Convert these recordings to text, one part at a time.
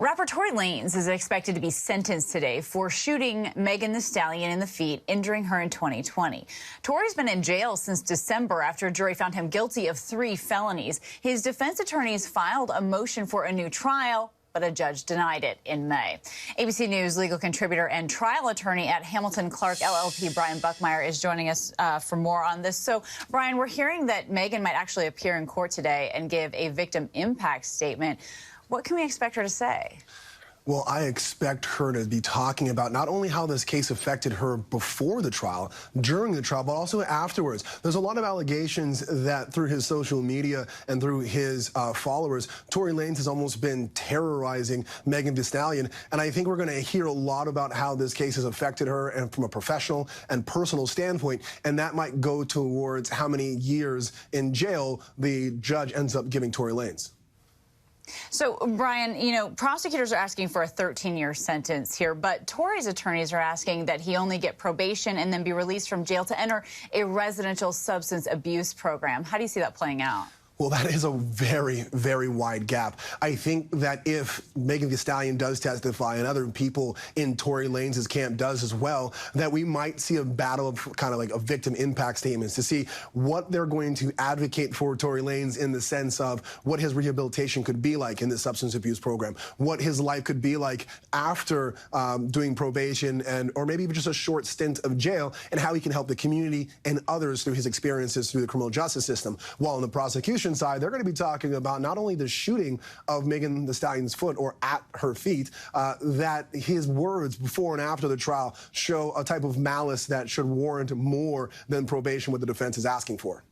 Rapper Tory Lanez is expected to be sentenced today for shooting Megan Thee Stallion in the feet, injuring her in 2020. Tory's been in jail since December after a jury found him guilty of 3 felonies. His defense attorneys filed a motion for a new trial, but a judge denied it in May. ABC News legal contributor and trial attorney at Hamilton Clark LLP, Brian Buckmeyer, is joining us for more on this. So, Brian, we're hearing that Megan might actually appear in court today and give a victim impact statement. What can we expect her to say? Well, I expect her to be talking about not only how this case affected her before the trial, during the trial, but also afterwards. There's a lot of allegations that through his social media and through his followers, Tory Lanez has almost been terrorizing Megan Thee Stallion. And I think we're going to hear a lot about how this case has affected her and from a professional and personal standpoint. And that might go towards how many years in jail the judge ends up giving Tory Lanez. So, Brian, you know, prosecutors are asking for a 13-year sentence here, but Tory's attorneys are asking that he only get probation and then be released from jail to enter a residential substance abuse program. How do you see that playing out? Well, that is a very, very wide gap. I think that if Megan Thee Stallion does testify and other people in Tory Lanez's camp does as well, that we might see a battle of kind of like a victim impact statements to see what they're going to advocate for Tory Lanez in the sense of what his rehabilitation could be like in the substance abuse program, what his life could be like after doing probation and or maybe even just a short stint of jail, and how he can help the community and others through his experiences through the criminal justice system. While in the prosecution side, they're going to be talking about not only the shooting of Megan Thee Stallion's foot or at her feet, that his words before and after the trial show a type of malice that should warrant more than probation, what the defense is asking for.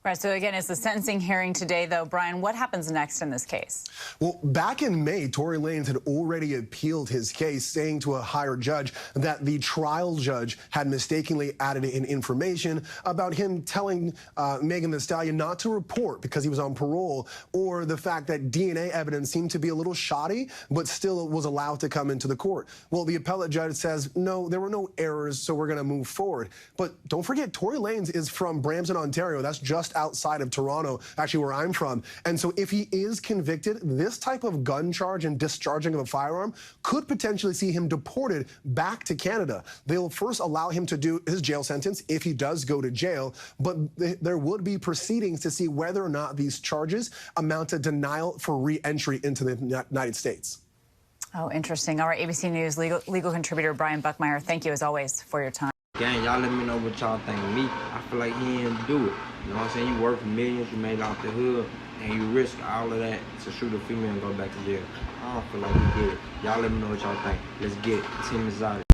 Right, so again, it's the sentencing hearing today, though. Brian, what happens next in this case? Well, back in May, Tory Lanez had already appealed his case, saying to a higher judge that the trial judge had mistakenly added in information about him telling Megan Thee Stallion not to report because he was on parole, or the fact that DNA evidence seemed to be a little shoddy, but still was allowed to come into the court. Well, the appellate judge says, no, there were no errors, so we're going to move forward. But don't forget, Tory Lanez is from Brampton, Ontario. That's just outside of Toronto, actually where I'm from. And so if he is convicted, this type of gun charge and discharging of a firearm could potentially see him deported back to Canada. They'll first allow him to do his jail sentence if he does go to jail, but there would be proceedings to see whether or not these charges amount to denial for re-entry into the United States. Oh, interesting. All right, ABC News legal contributor Brian Buckmeyer, thank you as always for your time. Gang, y'all let me know what y'all think of me. I feel like he didn't do it. You know what I'm saying? You work millions, you made off the hood, and you risk all of that to shoot a female and go back to jail. I don't feel like he did it. Y'all let me know what y'all think. Let's get it. Team is out.